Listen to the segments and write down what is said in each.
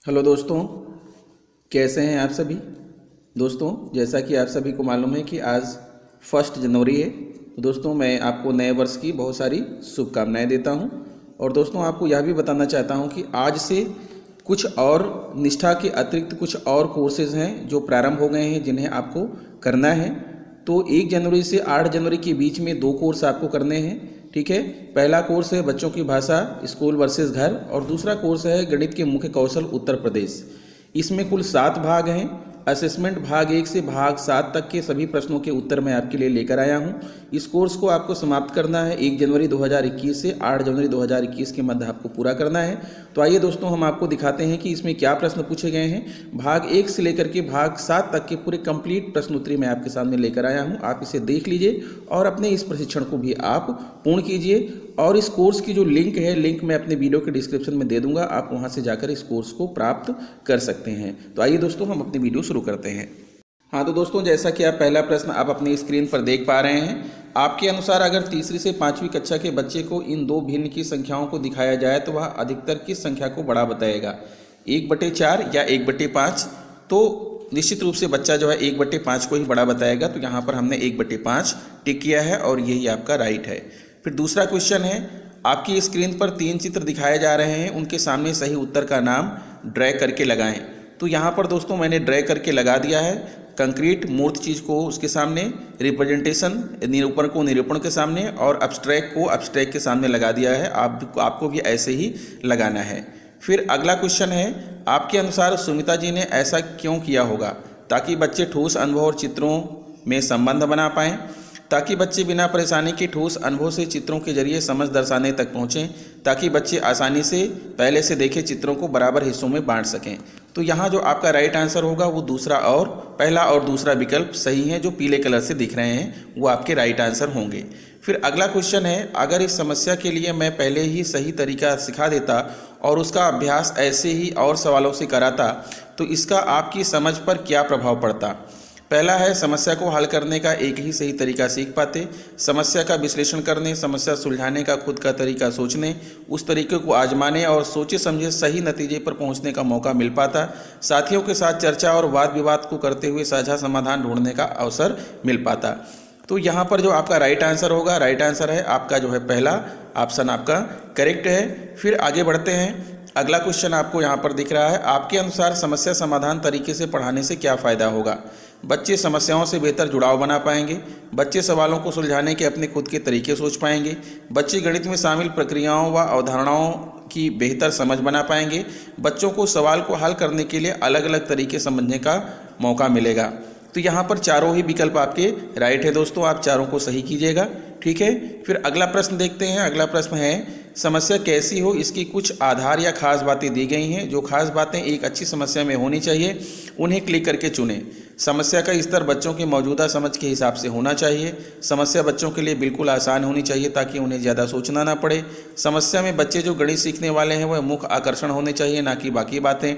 Hello दोस्तों, कैसे हैं आप सभी। दोस्तों, जैसा कि आप सभी को मालूम है कि आज 1 जनवरी है। तो दोस्तों, मैं आपको नए वर्ष की बहुत सारी शुभकामनाएं देता हूं। और दोस्तों, आपको यह भी बताना चाहता हूं कि आज से कुछ और निष्ठा के अतिरिक्त कुछ और कोर्सेज हैं जो प्रारंभ हो गए हैं, जिन्हें आपको करना है। तो 1 जनवरी से 8 जनवरी के बीच में 2 कोर्स आपको करने हैं। ठीक है, पहला कोर्स है बच्चों की भाषा स्कूल वर्सेस घर, और दूसरा कोर्स है गणित के मुख्य कौशल उत्तर प्रदेश। इसमें कुल 7 भाग हैं। असेसमेंट भाग 1 से भाग 7 तक के सभी प्रश्नों के उत्तर मैं आपके लिए लेकर आया हूं। इस कोर्स को आपको समाप्त करना है 1 जनवरी 2021 से 8 जनवरी 2021 के मध्य आपको पूरा करना है। तो आइए दोस्तों, हम आपको दिखाते हैं कि इसमें क्या प्रश्न पूछे गए हैं। भाग 1 से लेकर के भाग 7 तक के पूरे कंप्लीट प्रश्न उत्तरी मैं आपके सामने लेकर आया हूं। आप इसे देख लीजिए और अपने इस प्रशिक्षण को भी आप पूर्ण कीजिए। और इस कोर्स की जो लिंक है, लिंक मैं अपने वीडियो के डिस्क्रिप्शन में दे दूंगा, आप वहां से जाकर इस कोर्स को प्राप्त कर सकते हैं। तो आइए दोस्तों, हम अपनी वीडियो शुरू करते हैं। हाँ तो दोस्तों, जैसा कि आप पहला प्रश्न आप अपनी स्क्रीन पर देख पा रहे हैं, आपके अनुसार अगर तीसरी से 5वीं कक्षा के बच्चे को इन 2 भिन्न की संख्याओं को दिखाया जाए तो वह अधिकतर किस संख्या को बड़ा बताएगा, 1/4 या 1/5। तो निश्चित रूप से बच्चा जो है 1/5 को ही बड़ा बताएगा। तो यहाँ पर हमने 1/5 टिक किया है और यही आपका राइट है। फिर दूसरा क्वेश्चन है, आपकी स्क्रीन पर 3 चित्र दिखाए जा रहे हैं, उनके सामने सही उत्तर का नाम ड्रैग करके लगाएं। तो यहाँ पर दोस्तों मैंने ड्रैग करके लगा दिया है। कंक्रीट मूर्त चीज़ को उसके सामने, रिप्रेजेंटेशन निरूपण को निरूपण के सामने, और अब्स्ट्रैक्ट को अब्स्ट्रैक्ट के सामने लगा दिया है। आपको भी ऐसे ही लगाना है। फिर अगला क्वेश्चन है, आपके अनुसार सुमिता जी ने ऐसा क्यों किया होगा, ताकि बच्चे ठोस अनुभव और चित्रों में संबंध बना पाएँ, ताकि बच्चे बिना परेशानी के ठोस अनुभव से चित्रों के जरिए समझ दर्शाने तक पहुँचें, ताकि बच्चे आसानी से पहले से देखे चित्रों को बराबर हिस्सों में बांट सकें। तो यहाँ जो आपका राइट आंसर होगा वो दूसरा, और पहला और दूसरा विकल्प सही है। जो पीले कलर से दिख रहे हैं वो आपके राइट आंसर होंगे। फिर अगला क्वेश्चन है, अगर इस समस्या के लिए मैं पहले ही सही तरीका सिखा देता और उसका अभ्यास ऐसे ही और सवालों से कराता तो इसका आपकी समझ पर क्या प्रभाव पड़ता। पहला है, समस्या को हल करने का एक ही सही तरीका सीख पाते, समस्या का विश्लेषण करने, समस्या सुलझाने का खुद का तरीका सोचने, उस तरीके को आजमाने और सोचे समझे सही नतीजे पर पहुंचने का मौका मिल पाता, साथियों के साथ चर्चा और वाद विवाद को करते हुए साझा समाधान ढूंढने का अवसर मिल पाता। तो यहाँ पर जो आपका राइट आंसर होगा, राइट आंसर है आपका जो है पहला ऑप्शन आपका करेक्ट है। फिर आगे बढ़ते हैं। अगला क्वेश्चन आपको यहाँ पर दिख रहा है, आपके अनुसार समस्या समाधान तरीके से पढ़ाने से क्या फ़ायदा होगा। बच्चे समस्याओं से बेहतर जुड़ाव बना पाएंगे, बच्चे सवालों को सुलझाने के अपने खुद के तरीके सोच पाएंगे, बच्चे गणित में शामिल प्रक्रियाओं व अवधारणाओं की बेहतर समझ बना पाएंगे, बच्चों को सवाल को हल करने के लिए अलग अलग तरीके समझने का मौका मिलेगा। तो यहाँ पर चारों ही विकल्प आपके राइट है दोस्तों, आप चारों को सही कीजिएगा। ठीक है, फिर अगला प्रश्न देखते हैं। अगला प्रश्न है, समस्या कैसी हो इसकी कुछ आधार या खास बातें दी गई हैं। जो खास बातें एक अच्छी समस्या में होनी चाहिए उन्हें क्लिक करके चुनें। समस्या का स्तर बच्चों की मौजूदा समझ के हिसाब से होना चाहिए। समस्या बच्चों के लिए बिल्कुल आसान होनी चाहिए ताकि उन्हें ज़्यादा सोचना ना पड़े। समस्या में बच्चे जो गणित सीखने वाले हैं वह मुख्य आकर्षण होने चाहिए, ना कि बाकी बातें।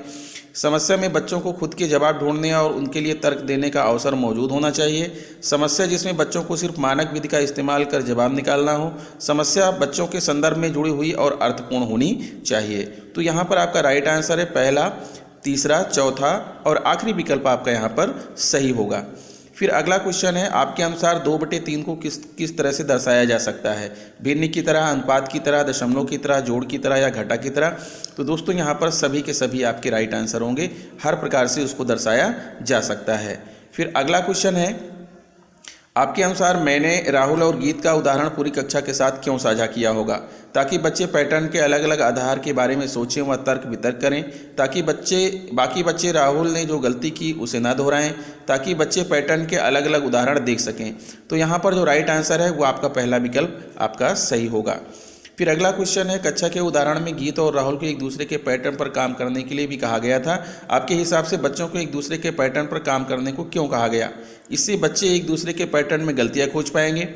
समस्या में बच्चों को खुद के जवाब ढूंढने और उनके लिए तर्क देने का अवसर मौजूद होना चाहिए। समस्या जिसमें बच्चों को सिर्फ मानक विधि का इस्तेमाल कर जवाब निकालना हो। समस्या बच्चों के संदर्भ में जुड़ी हुई और अर्थपूर्ण होनी चाहिए। तो यहाँ पर आपका राइट आंसर है पहला, तीसरा, चौथा और आखिरी विकल्प आपका यहाँ पर सही होगा। फिर अगला क्वेश्चन है, आपके अनुसार 2/3 को किस तरह से दर्शाया जा सकता है। भिन्न की तरह, अनुपात की तरह, दशमलव की तरह, जोड़ की तरह या घटा की तरह। तो दोस्तों यहाँ पर सभी के सभी आपके राइट आंसर होंगे, हर प्रकार से उसको दर्शाया जा सकता है। फिर अगला क्वेश्चन है, आपके अनुसार मैंने राहुल और गीत का उदाहरण पूरी कक्षा के साथ क्यों साझा किया होगा, ताकि बच्चे पैटर्न के अलग अलग आधार के बारे में सोचें व तर्क वितर्क करें, ताकि बाकी बच्चे राहुल ने जो गलती की उसे ना दोहराएं, ताकि बच्चे पैटर्न के अलग अलग उदाहरण देख सकें। तो यहाँ पर जो राइट आंसर है वो आपका पहला विकल्प आपका सही होगा। फिर अगला क्वेश्चन है, कक्षा के उदाहरण में गीत और राहुल को एक दूसरे के पैटर्न पर काम करने के लिए भी कहा गया था। आपके हिसाब से बच्चों को एक दूसरे के पैटर्न पर काम करने को क्यों कहा गया। इससे बच्चे एक दूसरे के पैटर्न में गलतियां खोज पाएंगे,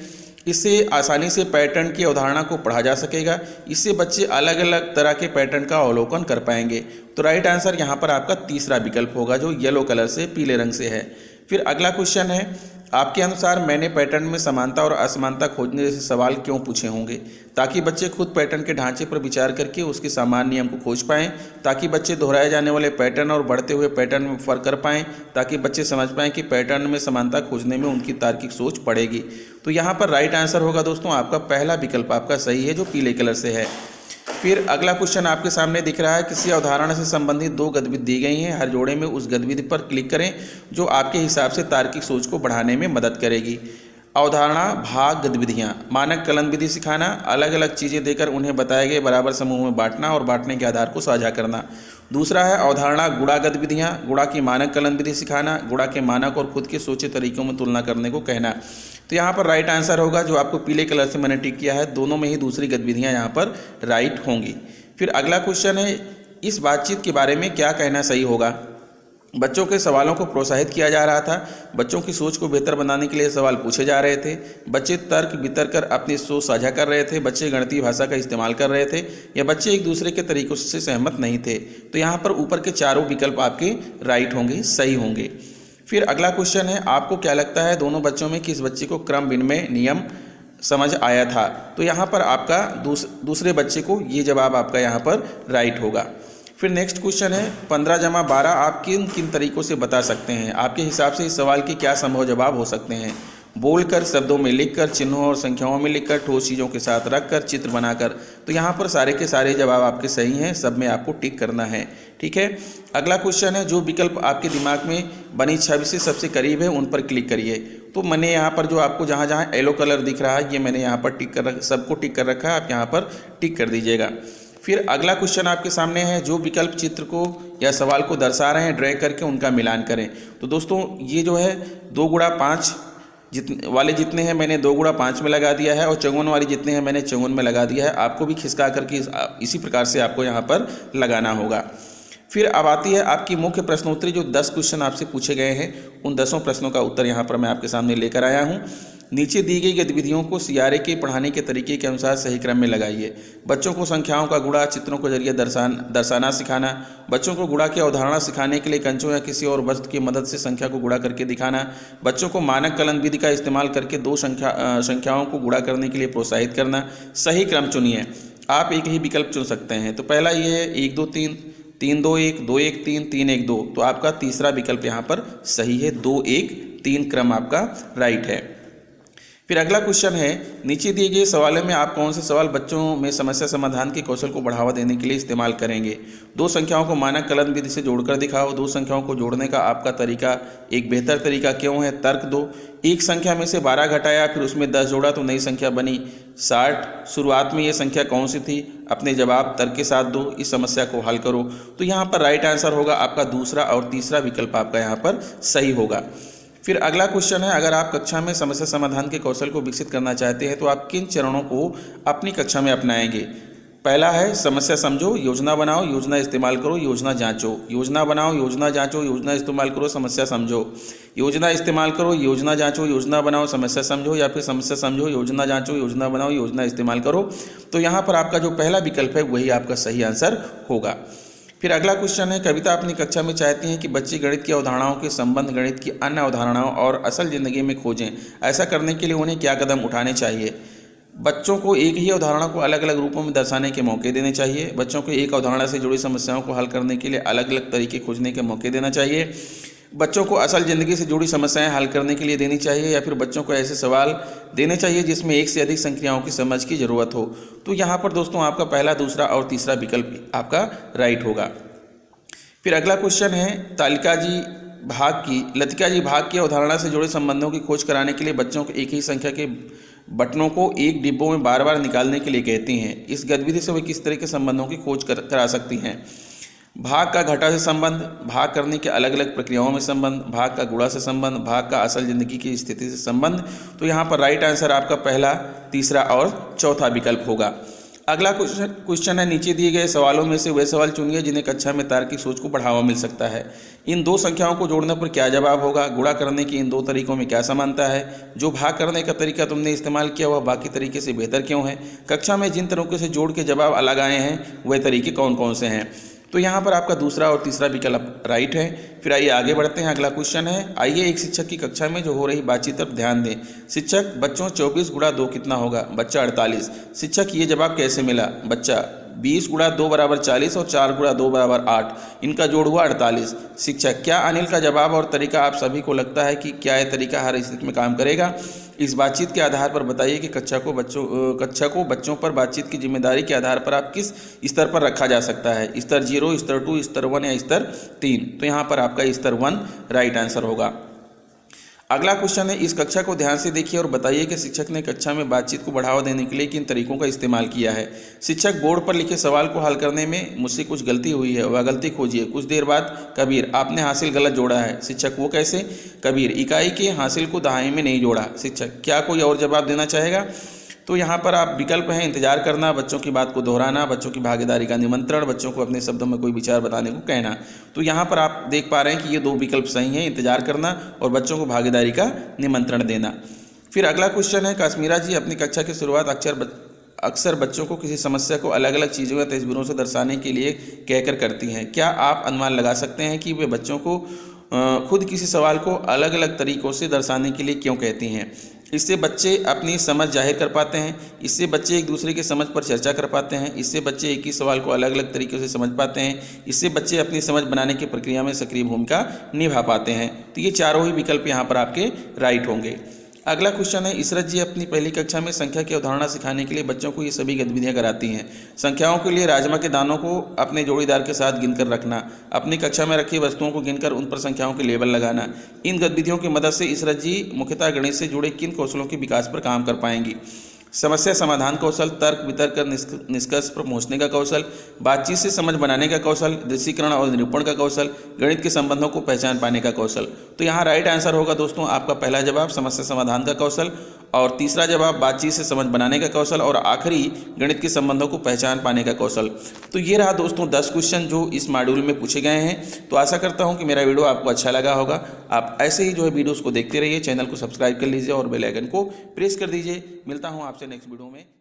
इससे आसानी से पैटर्न की अवधारणा को पढ़ा जा सकेगा, इससे बच्चे अलग अलग तरह के पैटर्न का अवलोकन कर पाएंगे। तो राइट आंसर यहाँ पर आपका तीसरा विकल्प होगा, जो येलो कलर से, पीले रंग से है। फिर अगला क्वेश्चन है, आपके अनुसार मैंने पैटर्न में समानता और असमानता खोजने जैसे सवाल क्यों पूछे होंगे? ताकि बच्चे खुद पैटर्न के ढांचे पर विचार करके उसके सामान्य नियम को खोज पाएं, ताकि बच्चे दोहराए जाने वाले पैटर्न और बढ़ते हुए पैटर्न में फर्क कर पाएं, ताकि बच्चे समझ पाएं कि पैटर्न में समानता खोजने में उनकी तार्किक सोच पड़ेगी। तो यहाँ पर राइट आंसर होगा दोस्तों आपका पहला विकल्प आपका सही है, जो पीले कलर से है। फिर अगला क्वेश्चन आपके सामने दिख रहा है, किसी अवधारणा से संबंधित 2 गतिविधि दी गई हैं, हर जोड़े में उस गतिविधि पर क्लिक करें जो आपके हिसाब से तार्किक सोच को बढ़ाने में मदद करेगी। अवधारणा भाग गतिविधियाँ, मानक कलन विधि सिखाना, अलग अलग चीज़ें देकर उन्हें बताए गए बराबर समूह में बांटना और बांटने के आधार को साझा करना। दूसरा है अवधारणा गुणा गतिविधियाँ, गुणा की मानक कलन विधि सिखाना, गुणा के मानक और खुद के सोचे तरीकों में तुलना करने को कहना। तो यहाँ पर राइट आंसर होगा जो आपको पीले कलर से मैंने टिक किया है, दोनों में ही दूसरी गतिविधियाँ यहाँ पर राइट होंगी। फिर अगला क्वेश्चन है, इस बातचीत के बारे में क्या कहना सही होगा? बच्चों के सवालों को प्रोत्साहित किया जा रहा था, बच्चों की सोच को बेहतर बनाने के लिए सवाल पूछे जा रहे थे, बच्चे तर्क वितर्क कर अपनी सोच साझा कर रहे थे, बच्चे गणितीय भाषा का इस्तेमाल कर रहे थे, या बच्चे एक दूसरे के तरीकों से सहमत नहीं थे। तो यहाँ पर ऊपर के चारों विकल्प आपके राइट होंगे, सही होंगे। फिर अगला क्वेश्चन है, आपको क्या लगता है दोनों बच्चों में किस बच्चे को क्रम विनिमय नियम समझ आया था? तो यहाँ पर आपका दूसरे बच्चे को ये जवाब आपका यहाँ पर राइट होगा। फिर नेक्स्ट क्वेश्चन है, 15+12 आप किन किन तरीकों से बता सकते हैं? आपके हिसाब से इस सवाल के क्या संभव जवाब हो सकते हैं? बोलकर, शब्दों में लिखकर, चिन्हों और संख्याओं में लिखकर, ठोस चीज़ों के साथ रखकर, चित्र बनाकर। तो यहाँ पर सारे के सारे जवाब आपके सही हैं, सब में आपको टिक करना है। ठीक है, अगला क्वेश्चन है, जो विकल्प आपके दिमाग में बनी छवि से सबसे करीब है उन पर क्लिक करिए। तो मैंने यहाँ पर जो आपको जहाँ जहाँ येलो कलर दिख रहा है ये मैंने यहाँ पर सबको टिक कर रखा है, आप यहाँ पर टिक कर दीजिएगा। फिर अगला क्वेश्चन आपके सामने है, जो विकल्प चित्र को या सवाल को दर्शा रहे हैं ड्रैग करके उनका मिलान करें। तो दोस्तों ये जो है 2x5 जितने हैं मैंने 2x5 में लगा दिया है, और चौगुन वाली जितने हैं मैंने चौगुन में लगा दिया है। आपको भी खिसका करके इसी प्रकार से आपको यहाँ पर लगाना होगा। फिर अब आती है आपकी मुख्य प्रश्नोत्तरी, जो 10 क्वेश्चन आपसे पूछे गए हैं, उन 10 प्रश्नों का उत्तर यहाँ पर मैं आपके सामने लेकर आया हूँ। नीचे दी गई गतिविधियों को सियारे के पढ़ाने के तरीके के अनुसार सही क्रम में लगाइए। बच्चों को संख्याओं का गुणा चित्रों के जरिए दर्शाना सिखाना, बच्चों को गुणा की अवधारणा सिखाने के लिए कंचों या किसी और वस्तु की मदद से संख्या को गुणा करके दिखाना, बच्चों को मानक कलन विधि का इस्तेमाल करके 2 संख्याओं को गुणा करने के लिए प्रोत्साहित करना। सही क्रम चुनिए, आप एक ही विकल्प चुन सकते हैं। तो पहला ये है 1 2 3, 3 2 1, 2 1 3, 3 1 2। तो आपका तीसरा विकल्प यहाँ पर सही है, 2 1 3 क्रम आपका राइट है। फिर अगला क्वेश्चन है, नीचे दिए गए सवालों में आप कौन से सवाल बच्चों में समस्या समाधान के कौशल को बढ़ावा देने के लिए इस्तेमाल करेंगे? 2 संख्याओं को मानक कलन विधि से जोड़कर दिखाओ। 2 संख्याओं को जोड़ने का आपका तरीका एक बेहतर तरीका क्यों है? तर्क दो। एक संख्या में से 12 घटाया, फिर उसमें 10 जोड़ा तो नई संख्या बनी 60। शुरुआत में ये संख्या कौन सी थी? अपने जवाब तर्क के साथ दो। इस समस्या को हल करो। तो यहाँ पर राइट आंसर होगा आपका दूसरा और तीसरा विकल्प आपका यहाँ पर सही होगा। फिर अगला क्वेश्चन है, अगर आप कक्षा में समस्या समाधान के कौशल को विकसित करना चाहते हैं तो आप किन चरणों को अपनी कक्षा में अपनाएंगे? पहला है समस्या समझो, योजना बनाओ, योजना इस्तेमाल करो, योजना जांचो। योजना बनाओ, योजना जांचो, योजना इस्तेमाल करो, समस्या समझो। योजना इस्तेमाल करो, योजना जांचो, योजना बनाओ, समस्या समझो, या फिर समस्या समझो, योजना जांचो, योजना बनाओ, योजना इस्तेमाल करो। तो यहाँ पर आपका जो पहला विकल्प है वही आपका सही आंसर होगा। फिर अगला क्वेश्चन है, कविता अपनी कक्षा में चाहती हैं कि बच्चे गणित की अवधारणाओं के संबंध गणित की अन्य अवधारणाओं और असल ज़िंदगी में खोजें। ऐसा करने के लिए उन्हें क्या कदम उठाने चाहिए? बच्चों को एक ही अवधारणा को अलग अलग रूपों में दर्शाने के मौके देने चाहिए। बच्चों को एक अवधारणा से जुड़ी समस्याओं को हल करने के लिए अलग अलग तरीके खोजने के मौके देना चाहिए। बच्चों को असल ज़िंदगी से जुड़ी समस्याएं हल करने के लिए देनी चाहिए, या फिर बच्चों को ऐसे सवाल देने चाहिए जिसमें एक से अधिक संख्याओं की समझ की ज़रूरत हो। तो यहाँ पर दोस्तों आपका पहला, दूसरा और तीसरा विकल्प आपका राइट होगा। फिर अगला क्वेश्चन है, लतिका जी भाग की अवधारणा से जुड़े संबंधों की खोज कराने के लिए बच्चों को एक ही संख्या के बटनों को एक डिब्बों में बार बार निकालने के लिए कहती हैं। इस गतिविधि से वे किस तरह के संबंधों की खोज करा सकती हैं? भाग का घटा से संबंध, भाग करने के अलग अलग प्रक्रियाओं में संबंध, भाग का गुणा से संबंध, भाग का असल जिंदगी की स्थिति से संबंध। तो यहाँ पर राइट आंसर आपका पहला, तीसरा और चौथा विकल्प होगा। अगला क्वेश्चन है, नीचे दिए गए सवालों में से वे सवाल चुनिए जिन्हें कक्षा में तार्किक सोच को बढ़ावा मिल सकता है। इन 2 संख्याओं को जोड़ने पर क्या जवाब होगा? गुणा करने की इन 2 तरीकों में क्या समानता है? जो भाग करने का तरीका तुमने इस्तेमाल किया वह बाकी तरीके से बेहतर क्यों है? कक्षा में जिन तरीकों से जोड़ के जवाब अलग आए हैं वह तरीके कौन कौन से हैं? तो यहाँ पर आपका दूसरा और तीसरा विकल्प राइट है। फिर आइए आगे बढ़ते हैं। अगला क्वेश्चन है, आइए एक शिक्षक की कक्षा में जो हो रही बातचीत पर ध्यान दें। शिक्षक, बच्चों 24 गुणा 2 कितना होगा? बच्चा 48। शिक्षक, ये जवाब कैसे मिला? बच्चा 20 गुणा 2 बराबर 40 और 4 गुणा 2 बराबर 8, इनका जोड़ हुआ 48। शिक्षक, क्या अनिल का जवाब और तरीका आप सभी को लगता है कि क्या यह तरीका हर स्थिति में काम करेगा? इस बातचीत के आधार पर बताइए कि कक्षा को बच्चों पर बातचीत की जिम्मेदारी के आधार पर आप किस स्तर पर रखा जा सकता है? स्तर 0, स्तर 2, स्तर 1 या स्तर 3? तो यहाँ पर आपका स्तर 1 राइट आंसर होगा। अगला क्वेश्चन है, इस कक्षा को ध्यान से देखिए और बताइए कि शिक्षक ने कक्षा में बातचीत को बढ़ावा देने के लिए किन तरीकों का इस्तेमाल किया है। शिक्षक, बोर्ड पर लिखे सवाल को हल करने में मुझसे कुछ गलती हुई है, वह गलती खोजिए। कुछ देर बाद, कबीर, आपने हासिल गलत जोड़ा है। शिक्षक, वो कैसे? कबीर, इकाई के हासिल को दहाई में नहीं जोड़ा। शिक्षक, क्या कोई और जवाब देना चाहेगा? तो यहाँ पर आप विकल्प हैं, इंतजार करना, बच्चों की बात को दोहराना, बच्चों की भागीदारी का निमंत्रण, बच्चों को अपने शब्दों में कोई विचार बताने को कहना। तो यहाँ पर आप देख पा रहे हैं कि ये 2 विकल्प सही हैं, इंतजार करना और बच्चों को भागीदारी का निमंत्रण देना। फिर अगला क्वेश्चन है, काश्मीरा जी अपनी कक्षा की शुरुआत अक्सर बच्चों को किसी समस्या को अलग अलग चीज़ों या तस्वीरों से दर्शाने के लिए कहकर करती हैं। क्या आप अनुमान लगा सकते हैं कि वे बच्चों को खुद किसी सवाल को अलग अलग तरीक़ों से दर्शाने के लिए क्यों कहती हैं? इससे बच्चे अपनी समझ जाहिर कर पाते हैं, इससे बच्चे एक दूसरे की समझ पर चर्चा कर पाते हैं, इससे बच्चे एक ही सवाल को अलग अलग तरीक़ों से समझ पाते हैं, इससे बच्चे अपनी समझ बनाने की प्रक्रिया में सक्रिय भूमिका निभा पाते हैं। तो ये चारों ही विकल्प यहाँ पर आपके राइट होंगे। अगला क्वेश्चन है, इसरत जी अपनी पहली कक्षा में संख्या की अवधारणा सिखाने के लिए बच्चों को ये सभी गतिविधियां कराती हैं। संख्याओं के लिए राजमा के दानों को अपने जोड़ीदार के साथ गिनकर रखना, अपनी कक्षा में रखी वस्तुओं को गिनकर उन पर संख्याओं के लेबल लगाना। इन गतिविधियों की मदद से इसरत जी मुख्यतः गणित से जुड़े किन कौशलों के विकास पर काम कर पाएंगी? समस्या समाधान कौशल, तर्क वितर्क कर निष्कर्ष पर पहुंचने का कौशल, बातचीत से समझ बनाने का कौशल, दृश्यीकरण और निरूपण का कौशल, गणित के संबंधों को पहचान पाने का कौशल। तो यहाँ राइट आंसर होगा दोस्तों आपका पहला जवाब समस्या समाधान का कौशल, और तीसरा जवाब बातचीत से समझ बनाने का कौशल, और आखिरी गणित के संबंधों को पहचान पाने का कौशल। तो ये रहा दोस्तों 10 क्वेश्चन जो इस मॉड्यूल में पूछे गए हैं। तो आशा करता हूँ कि मेरा वीडियो आपको अच्छा लगा होगा। आप ऐसे ही जो है वीडियोज़ को देखते रहिए, चैनल को सब्सक्राइब कर लीजिए और बेल आइकन को प्रेस कर दीजिए। मिलता हूँ आपसे नेक्स्ट वीडियो में।